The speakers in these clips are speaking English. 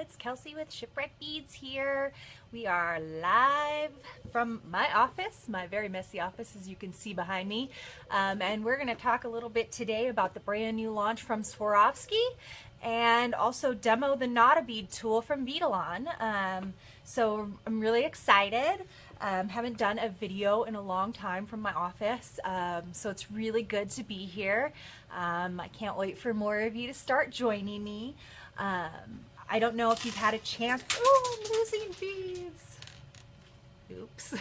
it's Kelsey with Shipwreck Beads here. We are live from my office, my very messy office, as you can see behind me. And we're going to talk a little bit today about the brand new launch from Swarovski and also demo the Knot-A-Bead tool from Beadalon. So I'm really excited. Haven't done a video in a long time from my office, so it's really good to be here. I can't wait for more of you to start joining me. I don't know if you've had a chance. Oh, I'm losing beads. Oops.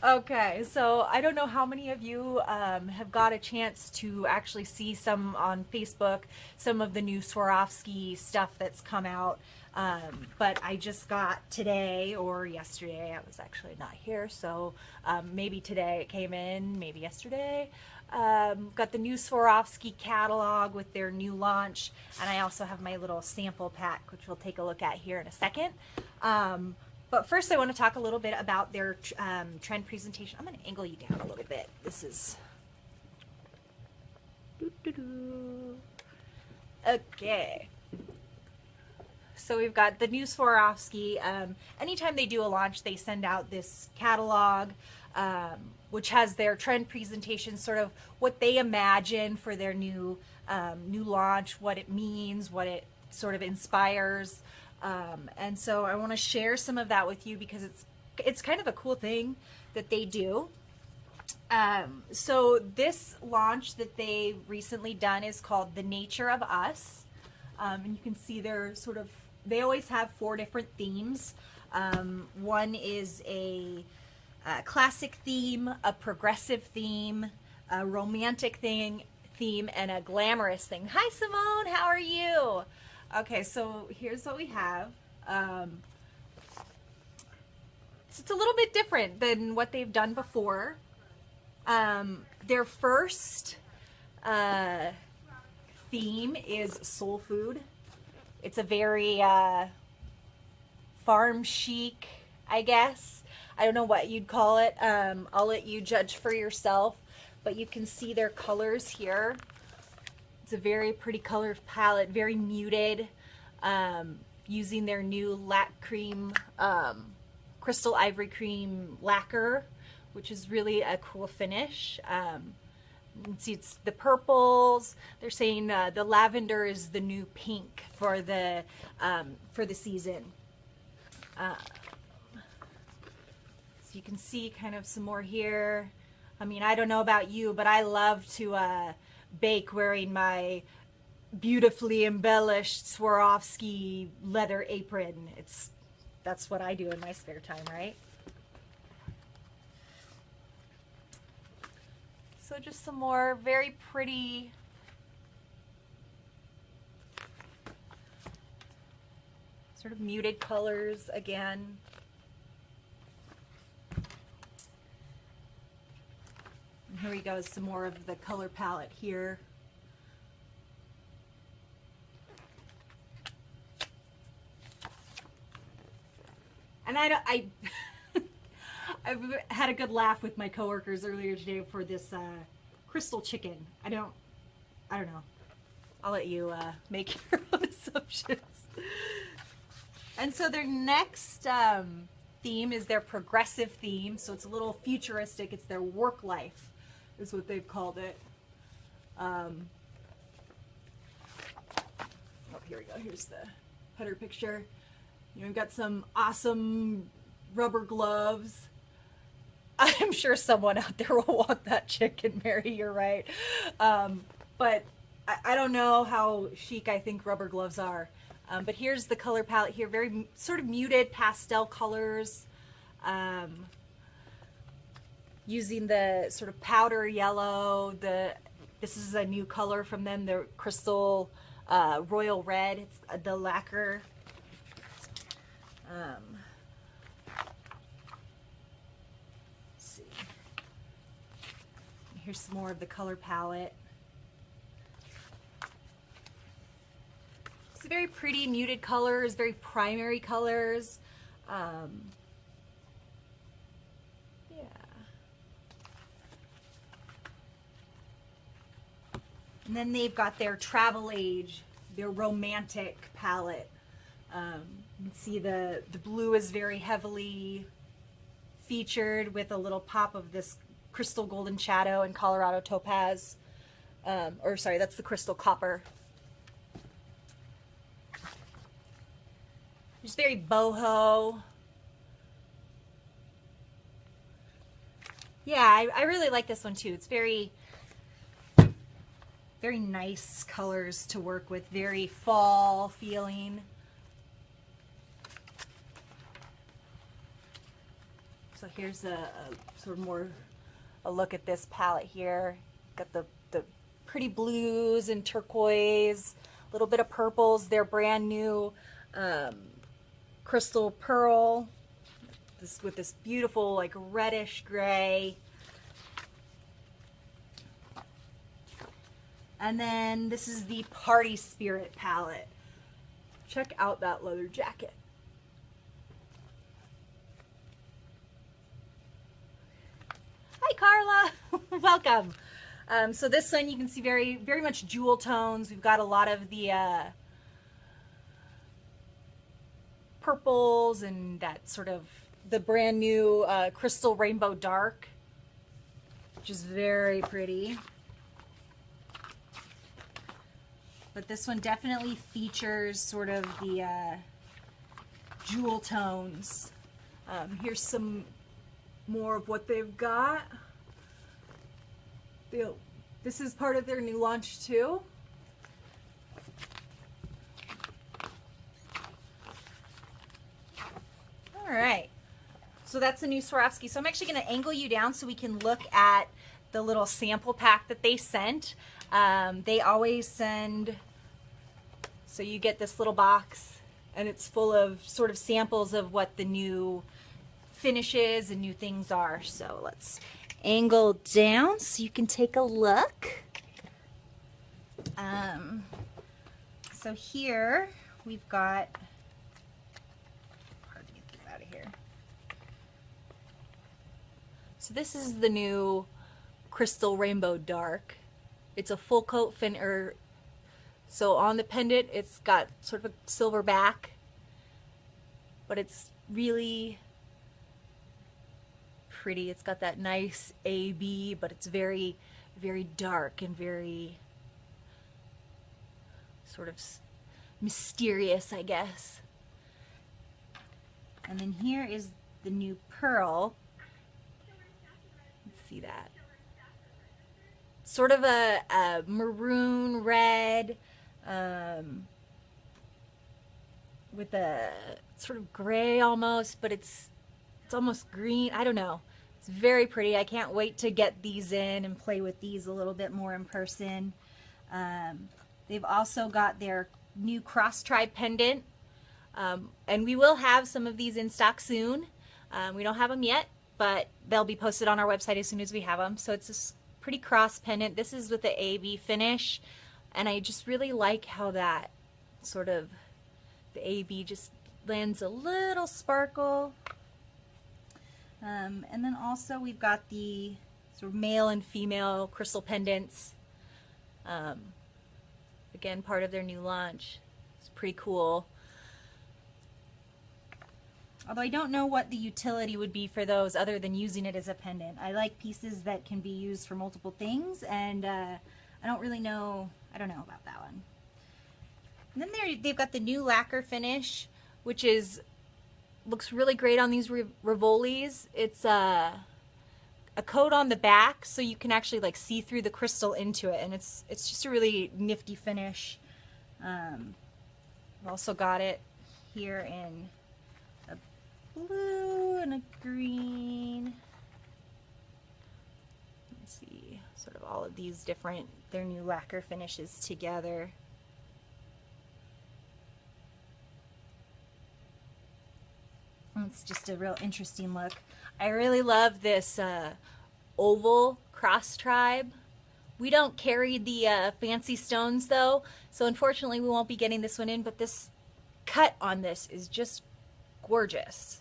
Okay, so I don't know how many of you have got a chance to actually see some on Facebook, some of the new Swarovski stuff that's come out. But I just got today or yesterday, I was actually not here, so maybe today it came in, maybe yesterday. Got the new Swarovski catalog with their new launch, and I also have my little sample pack, which we'll take a look at here in a second. But first I want to talk a little bit about their trend presentation. I'm going to angle you down a little bit. This is... Okay. So we've got the new Swarovski. Anytime they do a launch, they send out this catalog, which has their trend presentation, sort of what they imagine for their new launch, what it means, what it sort of inspires. And so I want to share some of that with you because it's kind of a cool thing that they do. So this launch that they recently done is called The Nature of Us. And you can see they always have 4 different themes. One is a classic theme, a progressive theme, a romantic theme, and a glamorous thing. Hi Simone, how are you? Okay, so here's what we have. It's a little bit different than what they've done before. Their first theme is soul food. It's a very farm chic, I guess. I don't know what you'd call it. I'll let you judge for yourself, but you can see their colors here. It's a very pretty color palette, very muted, using their new lac cream, crystal ivory cream lacquer, which is really a cool finish. You can see it's the purples. They're saying the lavender is the new pink for the season. So you can see kind of some more here. I mean, I don't know about you, but I love to bake wearing my beautifully embellished Swarovski leather apron. That's what I do in my spare time, right? So just some more very pretty sort of muted colors again. And here we go, some more of the color palette here. And I've had a good laugh with my coworkers earlier today for this crystal chicken. I don't know. I'll let you make your own assumptions. And so their next theme is their progressive theme. So it's a little futuristic. It's their work life is what they've called it. Oh, here we go. Here's the header picture. You know, we've got some awesome rubber gloves. I'm sure someone out there will want that chicken, Mary, you're right. But I don't know how chic I think rubber gloves are. But here's the color palette here, very sort of muted pastel colors. Using the sort of powder yellow. This is a new color from them, the crystal royal red. It's the lacquer. Let's see. Here's some more of the color palette. It's very pretty muted colors, very primary colors. Yeah. And then they've got their travel age, their romantic palette. You can see the blue is very heavily featured with a little pop of this crystal golden shadow and Colorado topaz. Or sorry, that's the crystal copper. Just very boho. Yeah, I really like this one too. It's very nice colors to work with, very fall feeling. So here's a sort of more a look at this palette here. Got the pretty blues and turquoise, a little bit of purples. They're brand new crystal pearl. With this beautiful like reddish gray. And then this is the Party Spirit palette. Check out that leather jacket. Hi Carla, welcome. So this one you can see very much jewel tones. We've got a lot of the purples and that sort of the brand new crystal rainbow dark, which is very pretty. But this one definitely features sort of the jewel tones. Here's some more of what they've got. This is part of their new launch too. All right, so that's the new Swarovski. So I'm actually going to angle you down so we can look at the little sample pack that they sent. They always send, so you get this little box and it's full of sort of samples of what the new finishes and new things are. So let's angle down so you can take a look. So here we've got, hard to get this out of here. So this is the new crystal rainbow dark. It's a full coat so on the pendant it's got sort of a silver back, but it's really pretty. It's got that nice AB, but it's very dark and very sort of mysterious, I guess. And then here is the new pearl. Let's see that. Sort of a maroon red with a sort of gray almost, but it's almost green. I don't know. It's very pretty. I can't wait to get these in and play with these a little bit more in person. They've also got their new cross tribe pendant, and we will have some of these in stock soon. We don't have them yet, but they'll be posted on our website as soon as we have them. So it's this pretty cross pendant. This is with the AB finish, and I just really like how that sort of the AB just lends a little sparkle. And then also we've got the sort of male and female crystal pendants. Again, part of their new launch. It's pretty cool. Although I don't know what the utility would be for those other than using it as a pendant. I like pieces that can be used for multiple things, and I don't really know, I don't know about that one. And then they've got the new lacquer finish, which looks really great on these Rivolis. It's a coat on the back, so you can actually like see through the crystal into it, and it's just a really nifty finish. I've also got it here in a blue and a green. Let's see, sort of all of these different, their new lacquer finishes together. It's just a real interesting look. I really love this oval cross tribe. We don't carry the fancy stones though, so unfortunately we won't be getting this one in, but this cut on this is just gorgeous.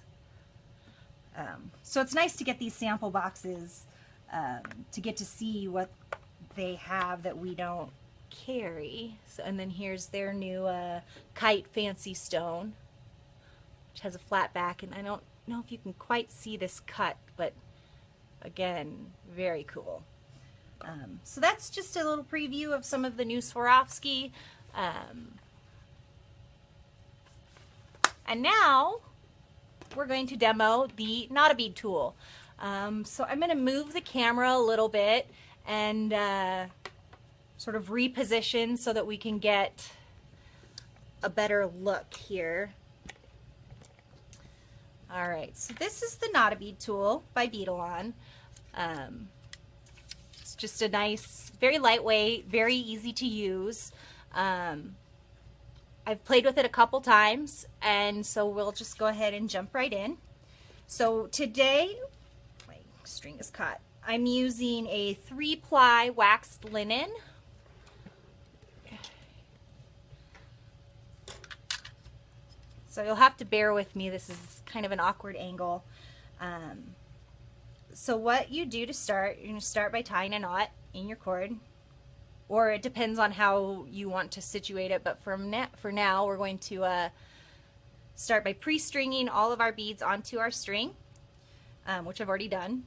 So it's nice to get these sample boxes to get to see what they have that we don't carry. So, and then here's their new Kite Fancy Stone, which has a flat back, and I don't know if you can quite see this cut, but again, very cool. So that's just a little preview of some of the new Swarovski. And now we're going to demo the Knot-A-Bead tool. So I'm going to move the camera a little bit and sort of reposition so that we can get a better look here. All right, so this is the Knot-A-Bead tool by Beadalon. It's just a nice, very lightweight, very easy to use. I've played with it a couple times, and so we'll just go ahead and jump right in. So today, my string is caught. I'm using a 3-ply waxed linen. So you'll have to bear with me. This is kind of an awkward angle. So what you do to start, you're going to start by tying a knot in your cord, or it depends on how you want to situate it, but for now we're going to start by pre-stringing all of our beads onto our string, which I've already done.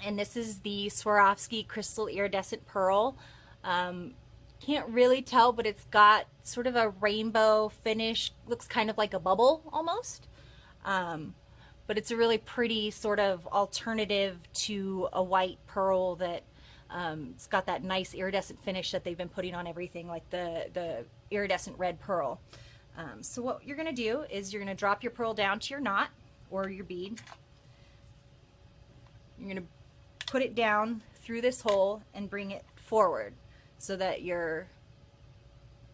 And this is the Swarovski Crystal Iridescent Pearl. Can't really tell, but it's got sort of a rainbow finish, looks kind of like a bubble almost. But it's a really pretty sort of alternative to a white pearl that it's got that nice iridescent finish that they've been putting on everything, like the iridescent red pearl. So what you're going to do is you're going to drop your pearl down to your knot or your bead. You're going to put it down through this hole and bring it forward so that your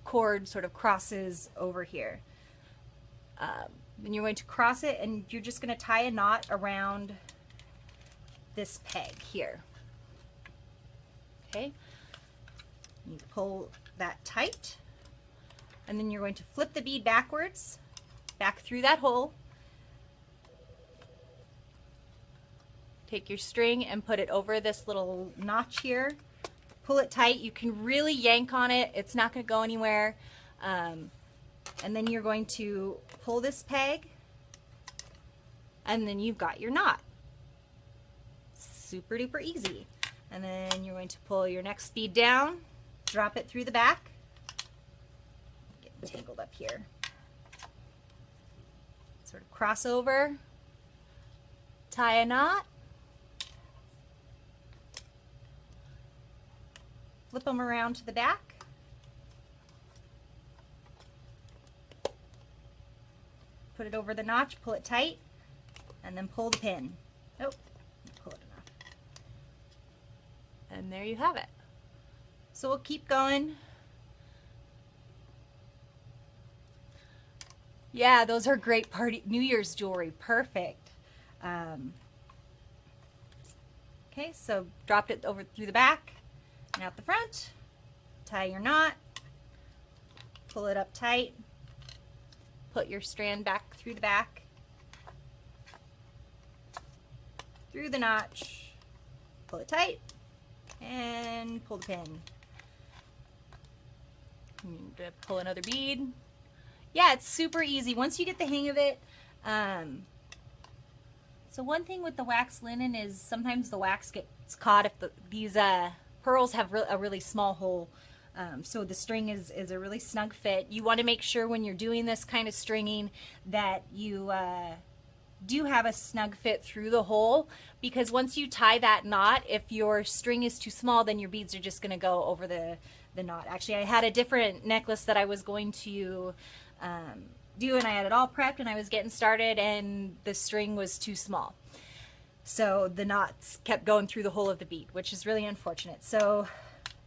cord sort of crosses over here. Then you're going to cross it, and you're just going to tie a knot around this peg here. Okay, you pull that tight, and then you're going to flip the bead backwards, back through that hole. Take your string and put it over this little notch here. Pull it tight. You can really yank on it. It's not going to go anywhere. And then you're going to pull this peg, and then you've got your knot. Super duper easy. And then you're going to pull your next bead down, drop it through the back. Get tangled up here. Sort of cross over, tie a knot, flip them around to the back. Put it over the notch, pull it tight, and then pull the pin. Oh, pull it enough. And there you have it. So we'll keep going. Yeah, those are great party New Year's jewelry. Perfect. Okay, so dropped it over through the back and out the front. Tie your knot. Pull it up tight. Put your strand back through the back, through the notch, pull it tight, and pull the pin. Pull another bead. Yeah, it's super easy once you get the hang of it. So one thing with the wax linen is sometimes the wax gets caught if these pearls have a really small hole. So the string is a really snug fit. You want to make sure when you're doing this kind of stringing that you do have a snug fit through the hole, because once you tie that knot, if your string is too small, then your beads are just going to go over the knot. Actually, I had a different necklace that I was going to do, and I had it all prepped and I was getting started, and the string was too small. So the knots kept going through the hole of the bead, which is really unfortunate. So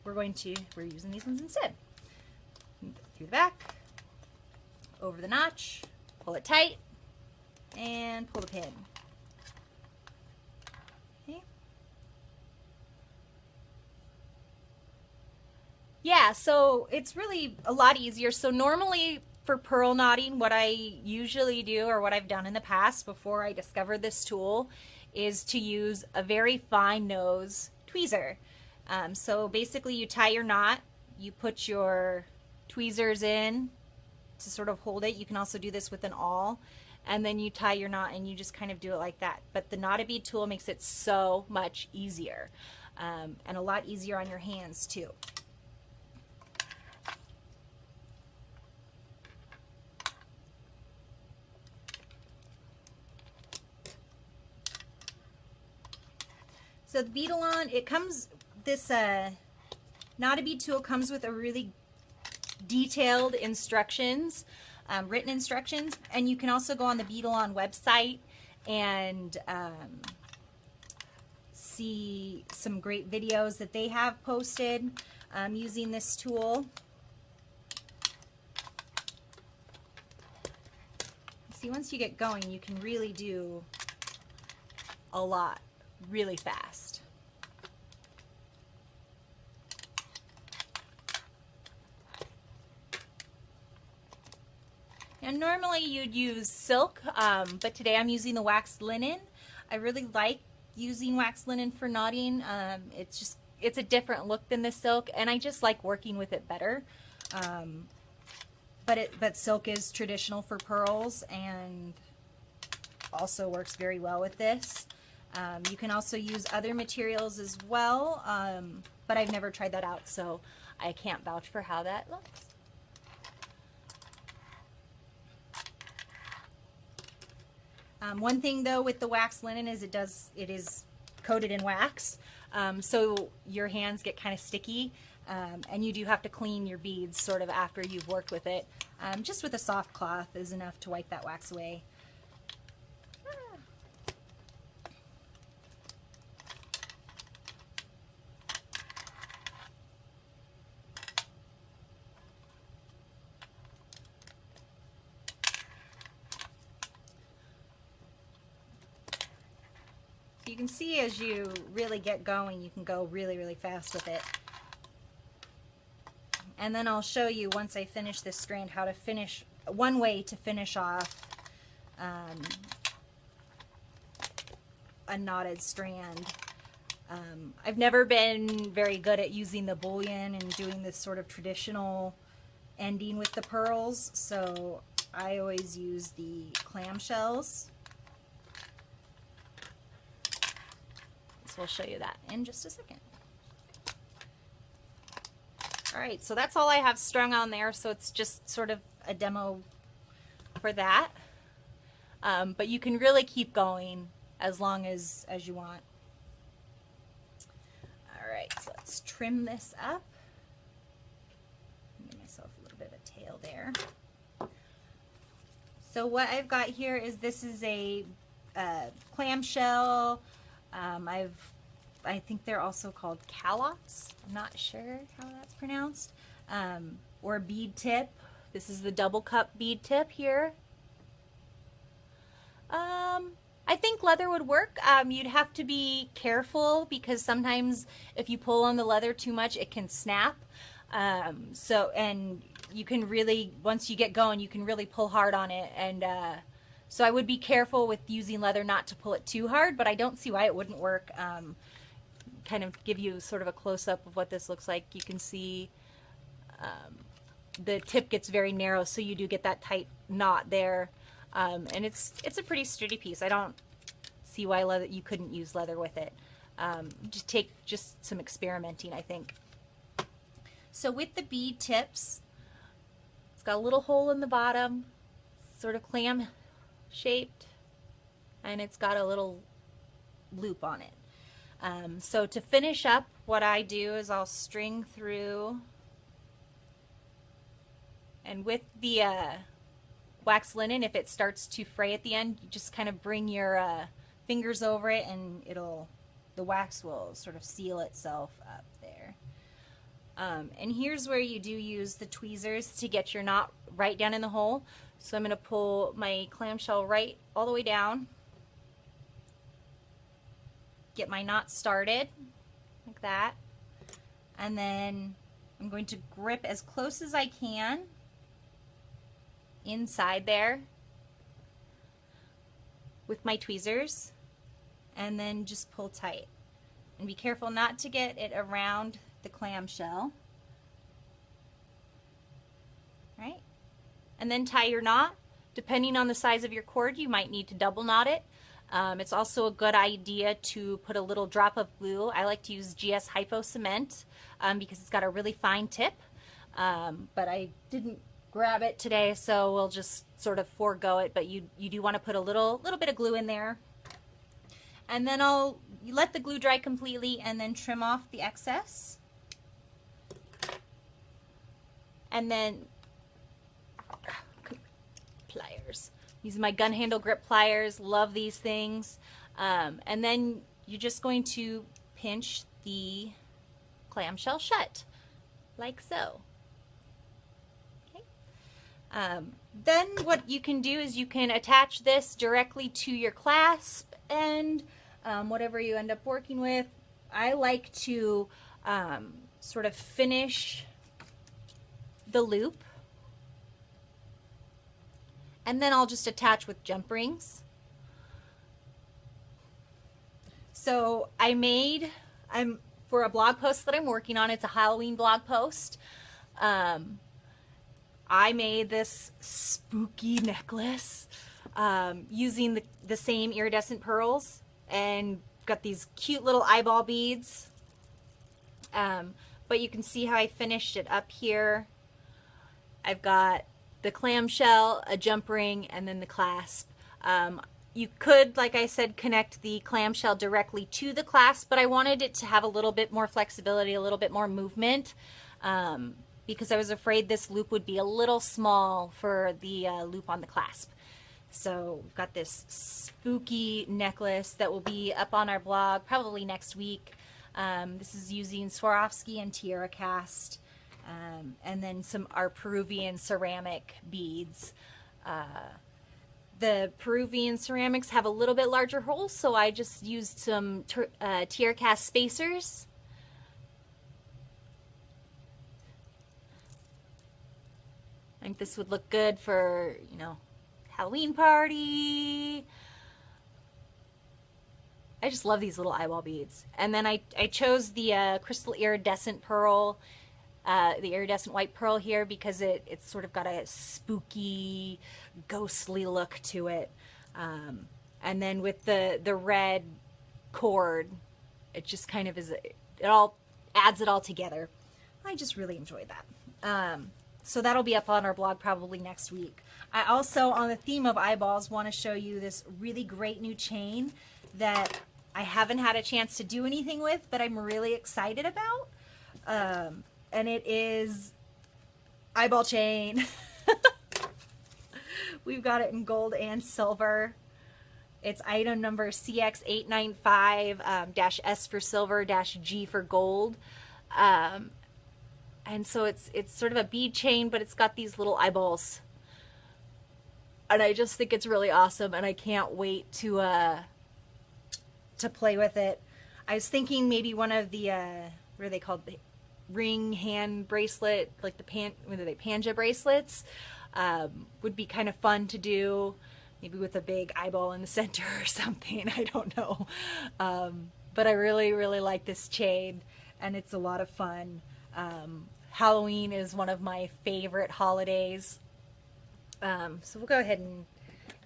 we're using these ones instead. Through the back, over the notch, pull it tight, and pull the pin. Okay. Yeah, so it's really a lot easier. So normally for pearl knotting, what I usually do, or what I've done in the past before I discovered this tool, is to use a very fine nose tweezer. So basically you tie your knot you put your tweezers in to sort of hold it. You can also do this with an awl, and then you tie your knot and you just kind of do it like that. But the Knot-A-Bead tool makes it so much easier, and a lot easier on your hands too. So the Beadalon, it comes, this Knot-A-Bead tool comes with a really detailed instructions, written instructions, and you can also go on the Beadalon website and see some great videos that they have posted using this tool. See, once you get going, you can really do a lot really fast. And normally you'd use silk, but today I'm using the waxed linen. I really like using waxed linen for knotting. It's a different look than the silk, and I just like working with it better. But silk is traditional for pearls and also works very well with this. You can also use other materials as well, but I've never tried that out, so I can't vouch for how that looks. One thing though with the waxed linen is it is coated in wax, so your hands get kind of sticky, and you do have to clean your beads sort of after you've worked with it. Just with a soft cloth is enough to wipe that wax away. You can see as you really get going, you can go really, really fast with it. And then I'll show you, once I finish this strand, how to finish, one way to finish off a knotted strand. I've never been very good at using the bullion and doing this sort of traditional ending with the pearls, so I always use the clamshells. We'll show you that in just a second. All right, so that's all I have strung on there, so it's just sort of a demo for that. But you can really keep going as long as you want. All right, so let's trim this up. Give myself a little bit of a tail there. So what I've got here is, this is a clamshell. I think they're also called calots. I'm not sure how that's pronounced. Or bead tip. This is the double cup bead tip here. I think leather would work. You'd have to be careful because sometimes if you pull on the leather too much, it can snap. And you can really, once you get going, you can really pull hard on it. And so I would be careful with using leather not to pull it too hard, but I don't see why it wouldn't work. Kind of give you sort of a close-up of what this looks like. You can see the tip gets very narrow, so you do get that tight knot there. And it's a pretty sturdy piece. I don't see why you couldn't use leather with it. Just take some experimenting, I think. So with the bead tips, it's got a little hole in the bottom, sort of clam shaped, and it's got a little loop on it. So to finish up, what I do is I'll string through, and with the wax linen, if it starts to fray at the end, you just kind of bring your fingers over it, and the wax will sort of seal itself up there. And here's where you do use the tweezers to get your knot right down in the hole. So I'm going to pull my clamshell right all the way down, get my knot started like that, and then I'm going to grip as close as I can inside there with my tweezers, and then just pull tight. And be careful not to get it around the clamshell. and then tie your knot. Depending on the size of your cord, you might need to double knot it. It's also a good idea to put a little drop of glue. I like to use GS Hypo Cement because it's got a really fine tip, but I didn't grab it today, so we'll just sort of forego it, but you do want to put a little bit of glue in there. And then you let the glue dry completely and then trim off the excess. And then pliers. Using my gun handle grip pliers, love these things. And then you're just going to pinch the clamshell shut, like so. Okay. Then what you can do is you can attach this directly to your clasp and whatever you end up working with. I like to sort of finish the loop, and then I'll just attach with jump rings. So I'm for a blog post that I'm working on, it's a Halloween blog post. I made this spooky necklace using the same iridescent pearls, and got these cute little eyeball beads. But you can see how I finished it up here. I've got the clamshell, a jump ring, and then the clasp. You could, like I said, connect the clamshell directly to the clasp, but I wanted it to have a little bit more flexibility, a little bit more movement, because I was afraid this loop would be a little small for the loop on the clasp. So we've got this spooky necklace that will be up on our blog probably next week. This is using Swarovski and Tierra cast, and then our Peruvian ceramic beads. The Peruvian ceramics have a little bit larger holes, so I just used some Tierra cast spacers. I think this would look good for, you know, Halloween party. I just love these little eyeball beads. And then I chose the crystal iridescent pearl, the iridescent white pearl here, because it's sort of got a spooky, ghostly look to it. And then with the red cord, it just kind of is, it all adds it all together. I just really enjoyed that. So that'll be up on our blog probably next week. I also, on the theme of eyeballs, want to show you this really great new chain that I haven't had a chance to do anything with, but I'm really excited about. And it is eyeball chain. We've got it in gold and silver. It's item number CX895-S for silver -G for gold. And so it's sort of a bead chain, but it's got these little eyeballs. And I just think it's really awesome, and I can't wait to play with it. I was thinking maybe one of the what are they called? The ring hand bracelet, like the Panja bracelets, would be kind of fun to do, maybe with a big eyeball in the center or something. I don't know. But I really, really like this chain, and it's a lot of fun. Halloween is one of my favorite holidays. So we'll go ahead and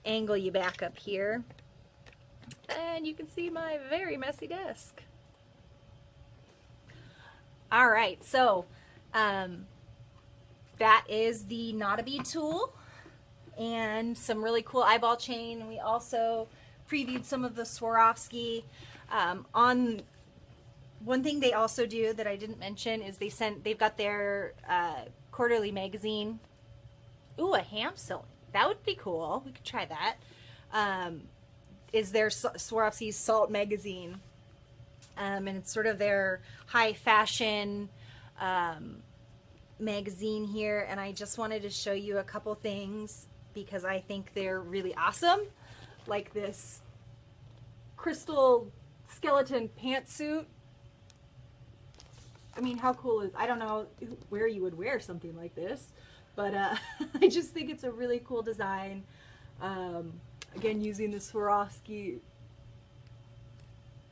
angle you back up here, and you can see my very messy desk. All right, so that is the Knot-A-Bead tool and some really cool eyeball chain. We also previewed some of the Swarovski. On one thing they also do that I didn't mention is they've got their quarterly magazine. Ooh, a ham sewing. That would be cool. We could try that. Is their Swarovski's Salt magazine. And it's sort of their high fashion magazine here. And I just wanted to show you a couple things because I think they're really awesome. Like this crystal skeleton pantsuit. I mean, how cool is, I don't know where you would wear something like this, but I just think it's a really cool design. Again, using the Swarovski,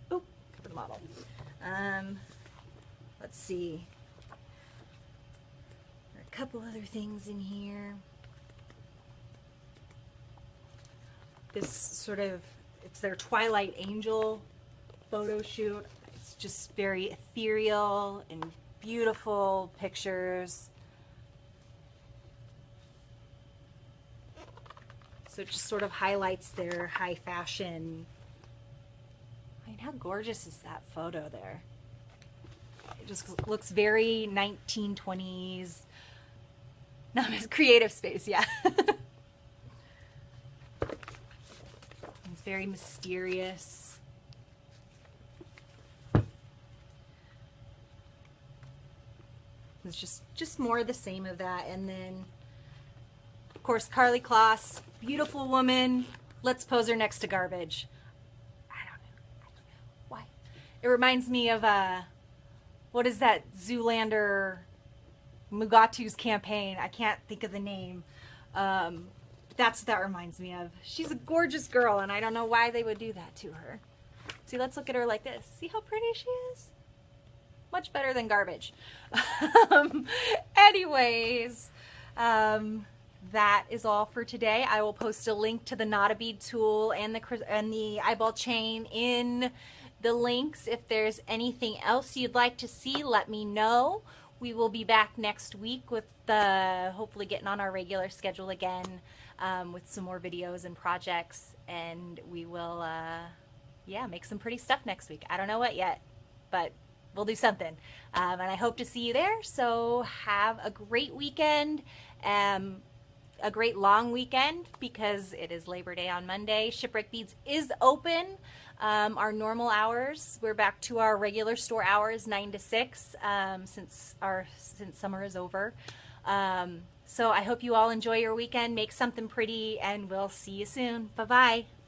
oh, cover the model. Let's see, there are a couple other things in here. this sort of, it's their Twilight Angel photo shoot. It's just very ethereal and beautiful pictures. So it just sort of highlights their high fashion. I mean, how gorgeous is that photo there? It just looks very 1920s. No, it's creative space, yeah. It's very mysterious. It's just more of the same of that. And then, of course, Carly Kloss, beautiful woman. Let's pose her next to garbage. I don't know why. It reminds me of what is that Zoolander Mugatu's campaign? I can't think of the name. That's what that reminds me of. She's a gorgeous girl, and I don't know why they would do that to her. See, let's look at her like this. See how pretty she is? Much better than garbage. Anyways, that is all for today. I will post a link to the Knot-A-Bead tool and the eyeball chain in the links. If there's anything else you'd like to see, let me know. We will be back next week with hopefully getting on our regular schedule again, with some more videos and projects, and we will yeah, make some pretty stuff next week. I don't know what yet, but we'll do something. And I hope to see you there. So have a great weekend, a great long weekend, because it is Labor Day on Monday. Shipwreck Beads is open. Our normal hours, we're back to our regular store hours, 9 to 6, since summer is over. So I hope you all enjoy your weekend, make something pretty, and we'll see you soon. Bye-bye.